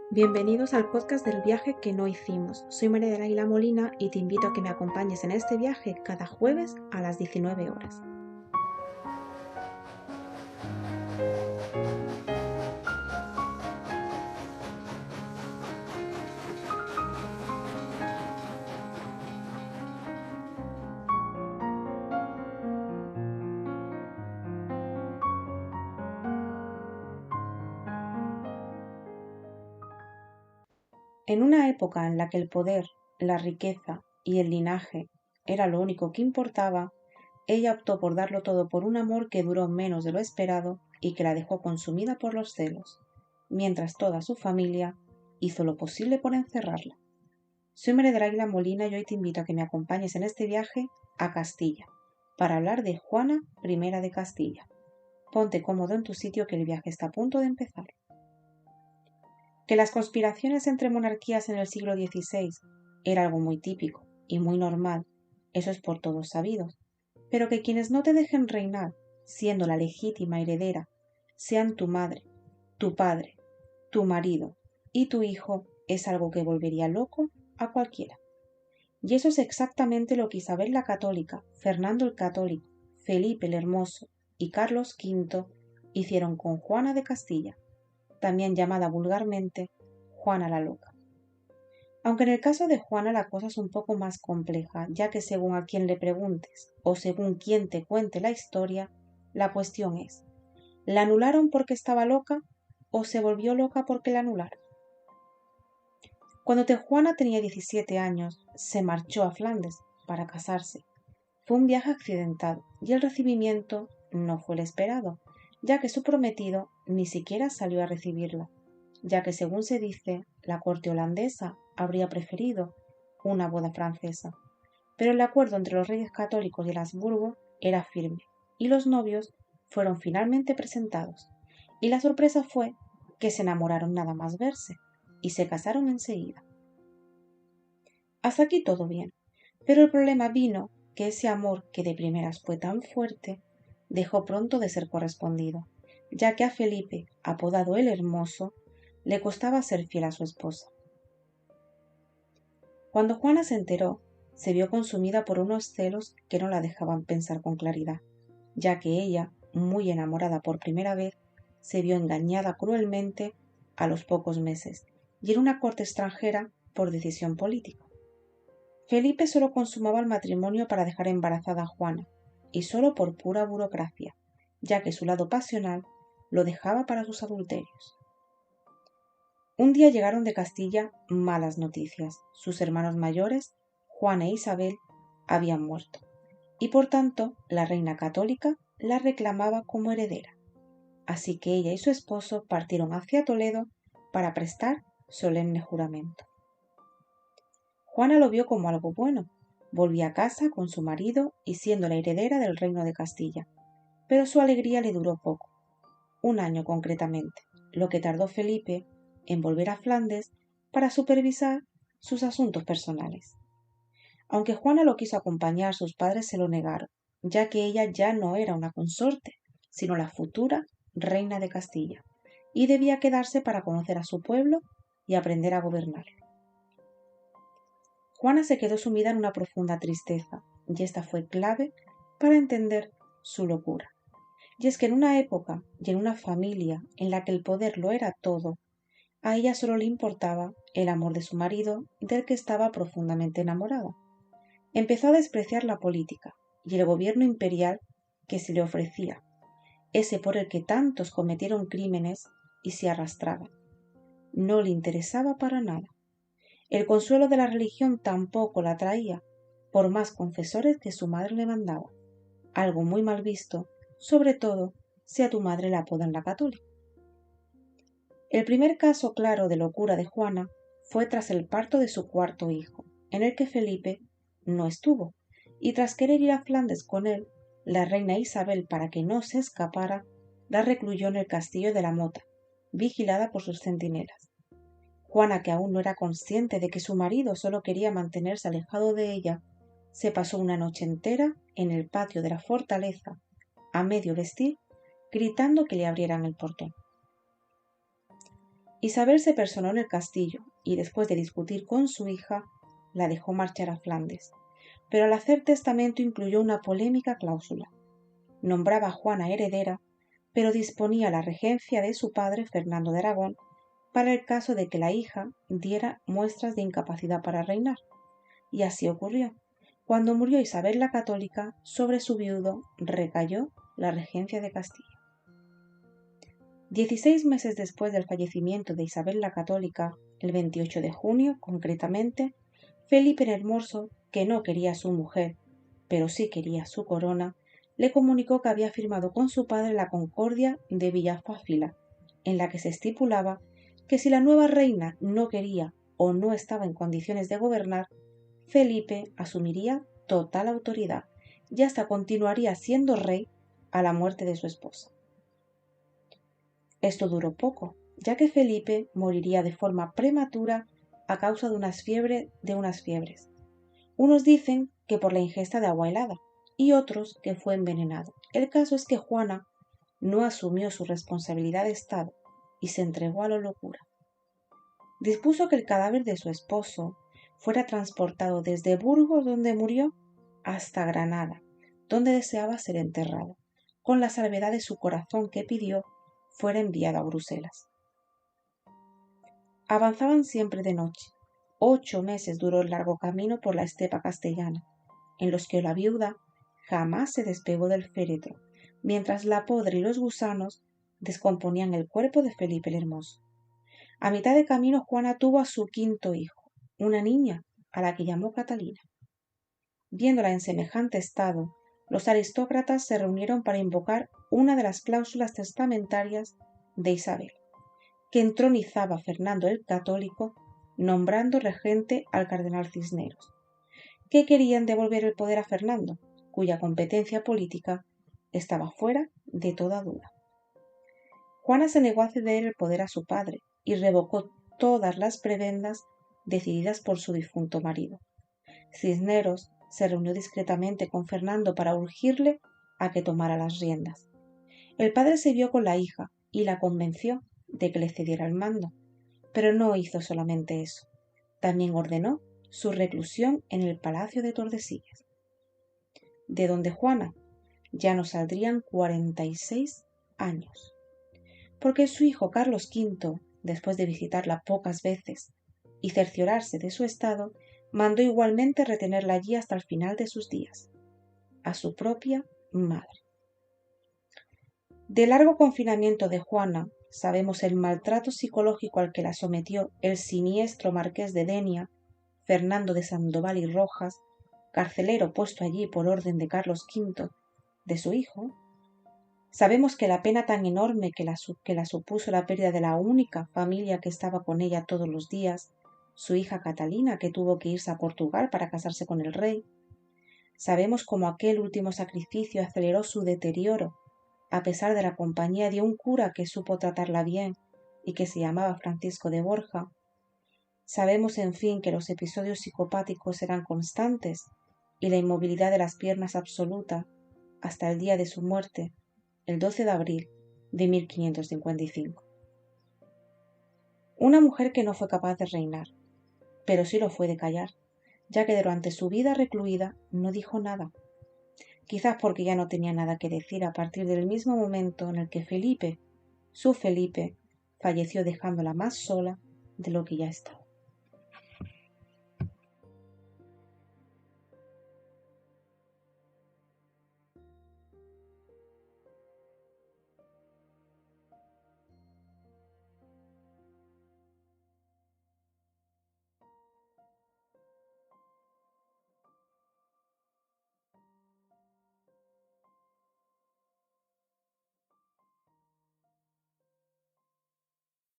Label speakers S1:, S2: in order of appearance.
S1: Bienvenidos al podcast del viaje que no hicimos. Soy María del Águila Molina y te invito a que me acompañes en este viaje cada jueves a las 19 horas. En una época en la que el poder, la riqueza y el linaje era lo único que importaba, ella optó por darlo todo por un amor que duró menos de lo esperado y que la dejó consumida por los celos, mientras toda su familia hizo lo posible por encerrarla. Soy María del Águila Molina y hoy te invito a que me acompañes en este viaje a Castilla, para hablar de Juana I de Castilla. Ponte cómodo en tu sitio que el viaje está a punto de empezar. Que las conspiraciones entre monarquías en el siglo XVI era algo muy típico y muy normal, eso es por todos sabido, pero que quienes no te dejen reinar, siendo la legítima heredera, sean tu madre, tu padre, tu marido y tu hijo, es algo que volvería loco a cualquiera. Y eso es exactamente lo que Isabel la Católica, Fernando el Católico, Felipe el Hermoso y Carlos V hicieron con Juana de Castilla, también llamada vulgarmente Juana la Loca. Aunque en el caso de Juana la cosa es un poco más compleja, ya que según a quien le preguntes o según quien te cuente la historia, la cuestión es, ¿la anularon porque estaba loca o se volvió loca porque la anularon? Cuando Juana tenía 17 años, se marchó a Flandes para casarse. Fue un viaje accidentado y el recibimiento no fue el esperado, ya que su prometido ni siquiera salió a recibirla, ya que según se dice, la corte holandesa habría preferido una boda francesa. Pero el acuerdo entre los reyes católicos y el Habsburgo era firme, y los novios fueron finalmente presentados, y la sorpresa fue que se enamoraron nada más verse, y se casaron enseguida. Hasta aquí todo bien, pero el problema vino que ese amor que de primeras fue tan fuerte, dejó pronto de ser correspondido, ya que a Felipe, apodado el Hermoso, le costaba ser fiel a su esposa. Cuando Juana se enteró, se vio consumida por unos celos que no la dejaban pensar con claridad, ya que ella, muy enamorada por primera vez, se vio engañada cruelmente a los pocos meses, y en una corte extranjera por decisión política. Felipe solo consumaba el matrimonio para dejar embarazada a Juana, y solo por pura burocracia, ya que su lado pasional lo dejaba para sus adulterios. Un día llegaron de Castilla malas noticias. Sus hermanos mayores, Juan e Isabel, habían muerto, y por tanto la reina católica la reclamaba como heredera. Así que ella y su esposo partieron hacia Toledo para prestar solemne juramento. Juana lo vio como algo bueno. Volvía a casa con su marido y siendo la heredera del reino de Castilla. Pero su alegría le duró poco, un año concretamente, lo que tardó Felipe en volver a Flandes para supervisar sus asuntos personales. Aunque Juana lo quiso acompañar, sus padres se lo negaron, ya que ella ya no era una consorte, sino la futura reina de Castilla, y debía quedarse para conocer a su pueblo y aprender a gobernarlo. Juana se quedó sumida en una profunda tristeza, y esta fue clave para entender su locura. Y es que en una época y en una familia en la que el poder lo era todo, a ella solo le importaba el amor de su marido, del que estaba profundamente enamorada. Empezó a despreciar la política y el gobierno imperial que se le ofrecía, ese por el que tantos cometieron crímenes y se arrastraban. No le interesaba para nada. El consuelo de la religión tampoco la atraía, por más confesores que su madre le mandaba, algo muy mal visto, sobre todo si a tu madre la apodan la católica. El primer caso claro de locura de Juana fue tras el parto de su cuarto hijo, en el que Felipe no estuvo, y tras querer ir a Flandes con él, la reina Isabel, para que no se escapara, la recluyó en el castillo de la Mota, vigilada por sus centinelas. Juana, que aún no era consciente de que su marido solo quería mantenerse alejado de ella, se pasó una noche entera en el patio de la fortaleza, a medio vestir, gritando que le abrieran el portón. Isabel se personó en el castillo y después de discutir con su hija, la dejó marchar a Flandes, pero al hacer testamento incluyó una polémica cláusula. Nombraba a Juana heredera, pero disponía la regencia de su padre Fernando de Aragón para el caso de que la hija diera muestras de incapacidad para reinar. Y así ocurrió. Cuando murió Isabel la Católica, sobre su viudo recayó la regencia de Castilla. 16 meses después del fallecimiento de Isabel la Católica, el 28 de junio concretamente, Felipe el Hermoso, que no quería a su mujer, pero sí quería su corona, le comunicó que había firmado con su padre la Concordia de Villafáfila, en la que se estipulaba que si la nueva reina no quería o no estaba en condiciones de gobernar, Felipe asumiría total autoridad y hasta continuaría siendo rey a la muerte de su esposa. Esto duró poco, ya que Felipe moriría de forma prematura a causa de unas fiebres. Unos dicen que por la ingesta de agua helada y otros que fue envenenado. El caso es que Juana no asumió su responsabilidad de Estado y se entregó a la locura. Dispuso que el cadáver de su esposo fuera transportado desde Burgos, donde murió, hasta Granada, donde deseaba ser enterrado, con la salvedad de su corazón que pidió fuera enviado a Bruselas. Avanzaban siempre de noche. 8 meses duró el largo camino por la estepa castellana, en los que la viuda jamás se despegó del féretro, mientras la podre y los gusanos descomponían el cuerpo de Felipe el Hermoso. A mitad de camino Juana tuvo a su quinto hijo, una niña, a la que llamó Catalina. Viéndola en semejante estado, los aristócratas se reunieron para invocar una de las cláusulas testamentarias de Isabel, que entronizaba a Fernando el Católico, nombrando regente al cardenal Cisneros, que querían devolver el poder a Fernando, cuya competencia política estaba fuera de toda duda. Juana se negó a ceder el poder a su padre y revocó todas las prebendas decididas por su difunto marido. Cisneros se reunió discretamente con Fernando para urgirle a que tomara las riendas. El padre se vio con la hija y la convenció de que le cediera el mando, pero no hizo solamente eso. También ordenó su reclusión en el palacio de Tordesillas, de donde Juana ya no saldrían 46 años, porque su hijo Carlos V, después de visitarla pocas veces y cerciorarse de su estado, mandó igualmente retenerla allí hasta el final de sus días, a su propia madre. Del largo confinamiento de Juana sabemos el maltrato psicológico al que la sometió el siniestro marqués de Denia, Fernando de Sandoval y Rojas, carcelero puesto allí por orden de Carlos V, de su hijo. Sabemos que la pena tan enorme que la supuso la pérdida de la única familia que estaba con ella todos los días, su hija Catalina, que tuvo que irse a Portugal para casarse con el rey. Sabemos cómo aquel último sacrificio aceleró su deterioro, a pesar de la compañía de un cura que supo tratarla bien y que se llamaba Francisco de Borja. Sabemos, en fin, que los episodios psicopáticos eran constantes y la inmovilidad de las piernas absoluta hasta el día de su muerte, el 12 de abril de 1555. Una mujer que no fue capaz de reinar, pero sí lo fue de callar, ya que durante su vida recluida no dijo nada, quizás porque ya no tenía nada que decir a partir del mismo momento en el que Felipe, su Felipe, falleció dejándola más sola de lo que ya estaba.